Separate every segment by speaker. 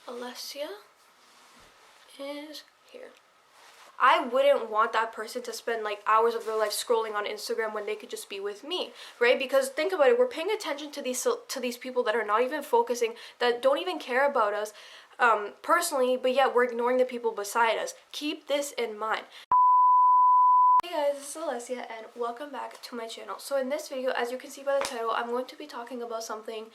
Speaker 1: Alessia is here. I wouldn't want that person to spend like hours of their life scrolling on Instagram when they could just be with me, right? Because think about it, we're paying attention to these people that are not even focusing, that don't even care about us personally, but yet we're ignoring the people beside us. Keep this in mind. Hey guys, this is Alessia and welcome back to my channel. So in this video, as you can see by the title, I'm going to be talking about something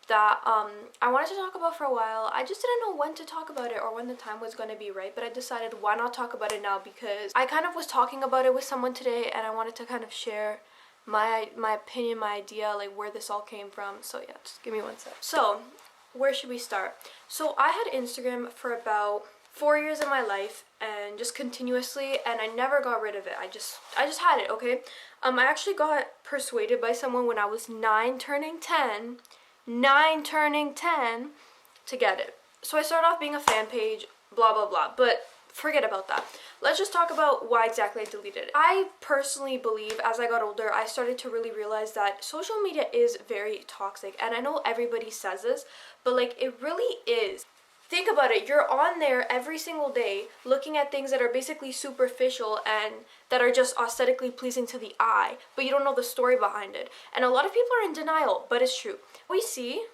Speaker 1: that I wanted to talk about for a while. I just didn't know when to talk about it or when the time was going to be right, but I decided why not talk about it now, because I kind of was talking about it with someone today and I wanted to kind of share my opinion, my idea, like where this all came from. So yeah, just give me one sec. So where should we start? So I had Instagram for about 4 years of my life and just continuously, and I never got rid of it. I just had it, okay? I actually got persuaded by someone when I was 9 turning 10 to get it. So I started off being a fan page, blah blah blah, but forget about that. Let's just talk about why exactly I deleted it. I personally believe as I got older, I started to really realize that social media is very toxic, and I know everybody says this, but like it really is. Think about it, you're on there every single day looking at things that are basically superficial and that are just aesthetically pleasing to the eye, but you don't know the story behind it. And a lot of people are in denial, but it's true. What we see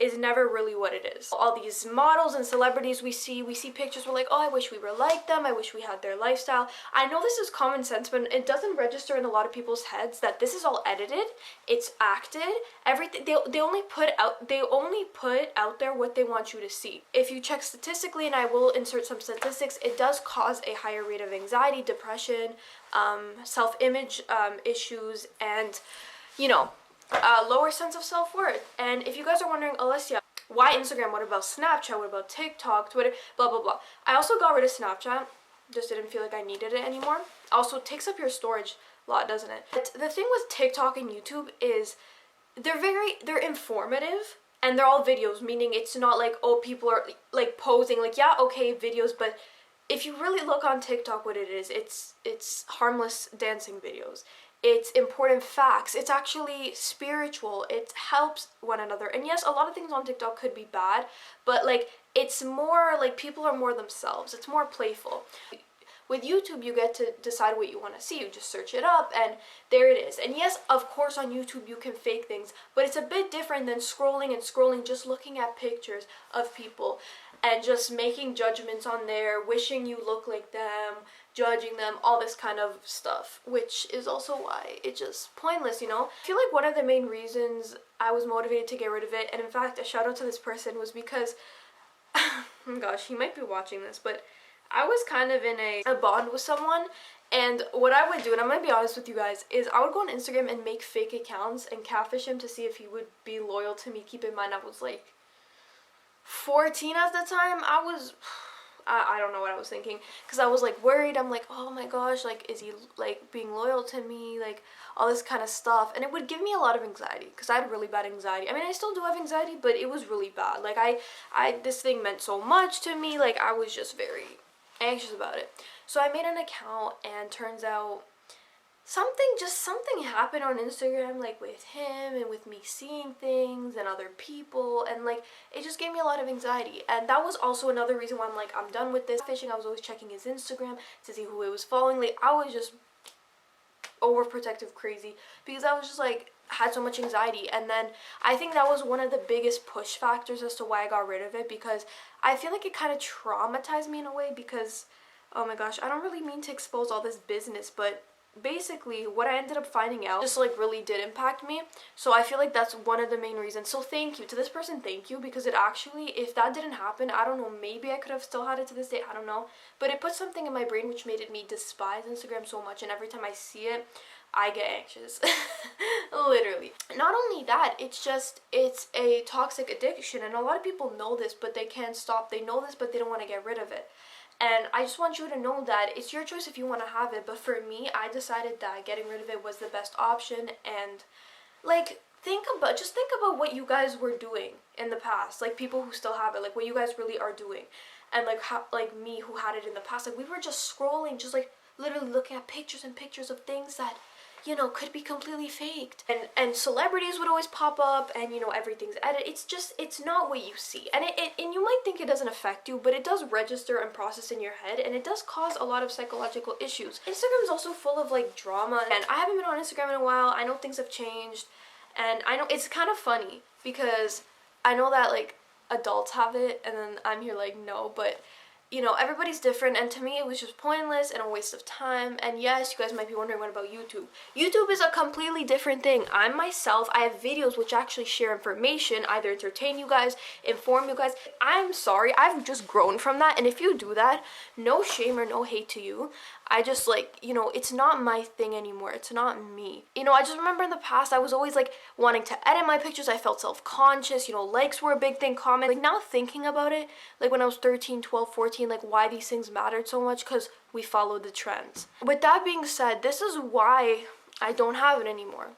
Speaker 1: is never really what it is. All these models and celebrities we see pictures, we're like, oh, I wish we were like them, I wish we had their lifestyle. I know this is common sense, but it doesn't register in a lot of people's heads that this is all edited, it's acted, everything. They only put out there what they want you to see. If you check statistically, and I will insert some statistics, it does cause a higher rate of anxiety, depression, self-image issues, and lower sense of self-worth. And if you guys are wondering, Alessia, why Instagram? What about Snapchat? What about TikTok, Twitter, blah blah blah? I also got rid of Snapchat, just didn't feel like I needed it anymore. Also, it takes up your storage a lot, doesn't it? But the thing with TikTok and YouTube is they're informative, and they're all videos, meaning it's not like, oh, people are like posing, like, yeah, okay, videos, but if you really look on TikTok, what it is, it's harmless dancing videos. It's important facts. It's actually spiritual. It helps one another. And yes, a lot of things on TikTok could be bad, but like it's more like people are more themselves. It's more playful. With YouTube, you get to decide what you want to see. You just search it up and there it is. And yes, of course on YouTube you can fake things, but it's a bit different than scrolling and scrolling, just looking at pictures of people and just making judgments on there, wishing you look like them, judging them, all this kind of stuff, which is also why it's just pointless, you know? I feel like one of the main reasons I was motivated to get rid of it, and in fact a shout out to this person, was because oh my gosh, he might be watching this, but I was kind of in a bond with someone, and what I would do, and I'm gonna be honest with you guys, is I would go on Instagram and make fake accounts and catfish him to see if he would be loyal to me. Keep in mind I was like 14 at the time. I don't know what I was thinking, because I was like worried. I'm like, oh my gosh, like is he like being loyal to me, like all this kind of stuff, and it would give me a lot of anxiety because I had really bad anxiety. I mean, I still do have anxiety, but it was really bad. Like this thing meant so much to me, like I was just very anxious about it. So I made an account, and turns out something happened on Instagram, like with him and with me seeing things and other people, and like it just gave me a lot of anxiety. And that was also another reason why I'm like, I'm done with this fishing. I was always checking his Instagram to see who it was following. Like I was just overprotective crazy because I was just like had so much anxiety. And then I think that was one of the biggest push factors as to why I got rid of it, because I feel like it kind of traumatized me in a way, because oh my gosh, I don't really mean to expose all this business, but basically what I ended up finding out just like really did impact me. So I feel like that's one of the main reasons. So thank you to this person, thank you, because it actually, if that didn't happen, I don't know, maybe I could have still had it to this day, I don't know, but it put something in my brain which made me despise Instagram so much, and every time I see it I get anxious. Literally. Not only that, it's a toxic addiction, and a lot of people know this but they can't stop. They know this but they don't want to get rid of it. And I just want you to know that it's your choice if you want to have it, but for me, I decided that getting rid of it was the best option. And like think about what you guys were doing in the past, like people who still have it, like what you guys really are doing. And like how, like me who had it in the past, like we were just scrolling, just like literally looking at pictures and pictures of things that you know, could be completely faked. And celebrities would always pop up, and you know, everything's edited. It's not what you see. And and you might think it doesn't affect you, but it does register and process in your head, and it does cause a lot of psychological issues. Instagram is also full of like drama, and I haven't been on Instagram in a while. I know things have changed, and I know it's kind of funny because I know that like adults have it, and then I'm here like, no, but you know, everybody's different, and to me it was just pointless and a waste of time. And yes, you guys might be wondering, what about YouTube? YouTube is a completely different thing. I myself, I have videos which actually share information, either entertain you guys, inform you guys. I'm sorry, I've just grown from that, and if you do that, no shame or no hate to you. I just like, you know, it's not my thing anymore. It's not me. You know, I just remember in the past, I was always like wanting to edit my pictures. I felt self-conscious, you know, likes were a big thing, comments. Like now thinking about it, like when I was 13, 12, 14, like why these things mattered so much, because we followed the trends. With that being said, this is why I don't have it anymore.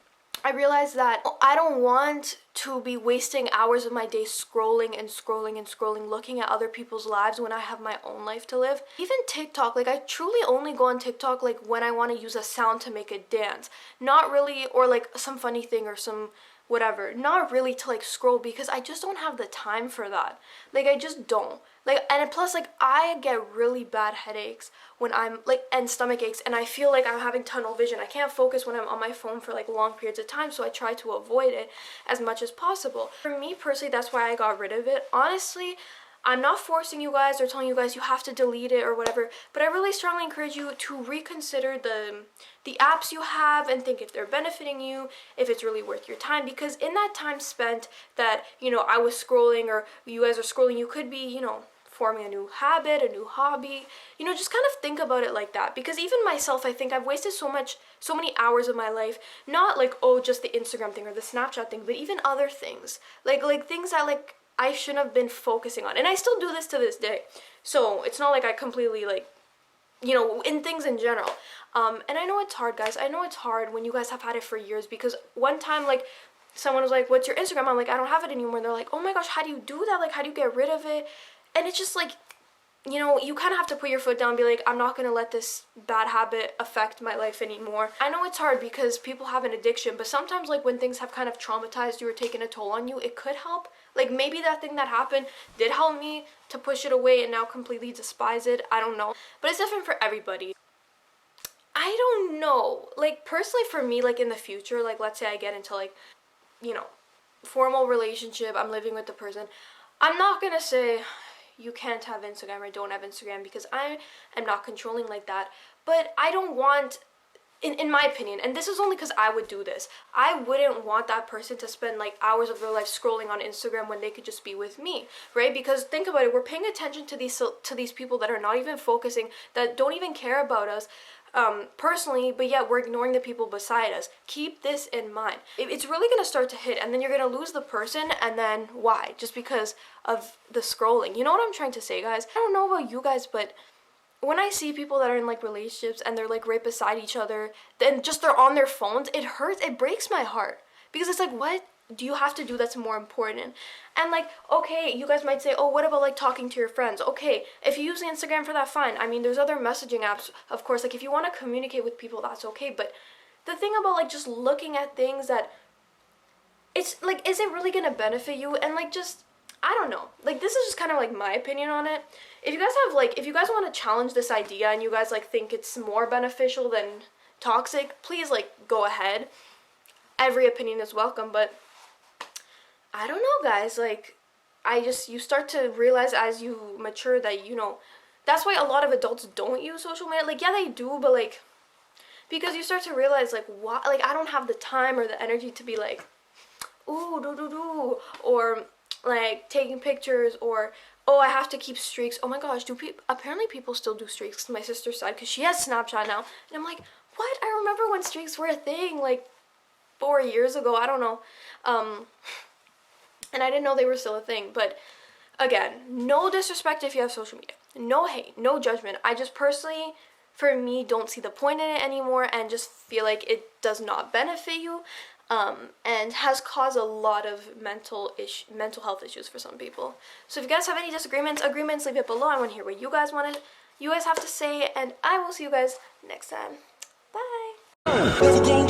Speaker 1: I realized that I don't want to be wasting hours of my day scrolling and scrolling and scrolling, looking at other people's lives when I have my own life to live. Even TikTok, like I truly only go on TikTok like when I want to use a sound to make a dance. Not really, or like some funny thing or some whatever. Not really to like scroll, because I just don't have the time for that. Like I just don't. Like, and plus like I get really bad headaches when I'm like, and stomach aches, and I feel like I'm having tunnel vision. I can't focus when I'm on my phone for like long periods of time, so I try to avoid it as much as possible. For me personally, that's why I got rid of it. Honestly, I'm not forcing you guys or telling you guys you have to delete it or whatever, but I really strongly encourage you to reconsider the apps you have and think if they're benefiting you, if it's really worth your time. Because in that time spent that, you know, I was scrolling or you guys are scrolling, you could be, you know, forming a new habit, a new hobby. You know, just kind of think about it like that. Because even myself, I think I've wasted so many hours of my life, not like, oh, just the Instagram thing or the Snapchat thing, but even other things. Like things that like I shouldn't have been focusing on. And I still do this to this day. So it's not like I completely like, you know, in things in general. And I know it's hard, guys. I know it's hard when you guys have had it for years, because one time like someone was like, what's your Instagram? I'm like, I don't have it anymore. And they're like, oh my gosh, how do you do that? Like, how do you get rid of it? And it's just like, you know, you kind of have to put your foot down and be like, I'm not going to let this bad habit affect my life anymore. I know it's hard because people have an addiction, but sometimes like when things have kind of traumatized you or taken a toll on you, it could help. Like maybe that thing that happened did help me to push it away and now completely despise it. I don't know. But it's different for everybody. I don't know. Like personally for me, like in the future, like let's say I get into like, you know, formal relationship, I'm living with the person. I'm not going to say you can't have Instagram or don't have Instagram, because I am not controlling like that. But I don't want, in my opinion, and this is only because I would do this, I wouldn't want that person to spend like hours of their life scrolling on Instagram when they could just be with me, right? Because think about it, we're paying attention to these people that are not even focusing, that don't even care about us personally, but yet we're ignoring the people beside us. Keep this in mind. It's really going to start to hit, and then you're going to lose the person, and then why? Just because of the scrolling. You know what I'm trying to say, guys? I don't know about you guys, but when I see people that are in like relationships and they're like right beside each other, then just they're on their phones, it hurts, it breaks my heart. Because it's like, what do you have to do that's more important? And like, okay, you guys might say, oh, what about like talking to your friends? Okay, if you use Instagram for that, fine. I mean, there's other messaging apps, of course. Like if you want to communicate with people, that's okay. But the thing about like just looking at things that, it's like, is it really gonna benefit you? And like just, I don't know. Like this is just kind of like my opinion on it. If you guys have like, if you guys want to challenge this idea and you guys like think it's more beneficial than toxic, please like go ahead. Every opinion is welcome, but I don't know, guys. Like, you start to realize as you mature that, you know, that's why a lot of adults don't use social media. Like, yeah, they do, but like, because you start to realize like, what, like, I don't have the time or the energy to be like, ooh, do, or like taking pictures, or oh, I have to keep streaks. Oh my gosh, apparently people still do streaks to my sister's side, because she has Snapchat now, and I'm like, what? I remember when streaks were a thing, like 4 years ago. I don't know. And I didn't know they were still a thing. But again, no disrespect if you have social media. No hate, no judgment. I just personally, for me, don't see the point in it anymore, and just feel like it does not benefit you, and has caused a lot of mental health issues for some people. So if you guys have any agreements, leave it below. I want to hear what you guys have to say, and I will see you guys next time. Bye.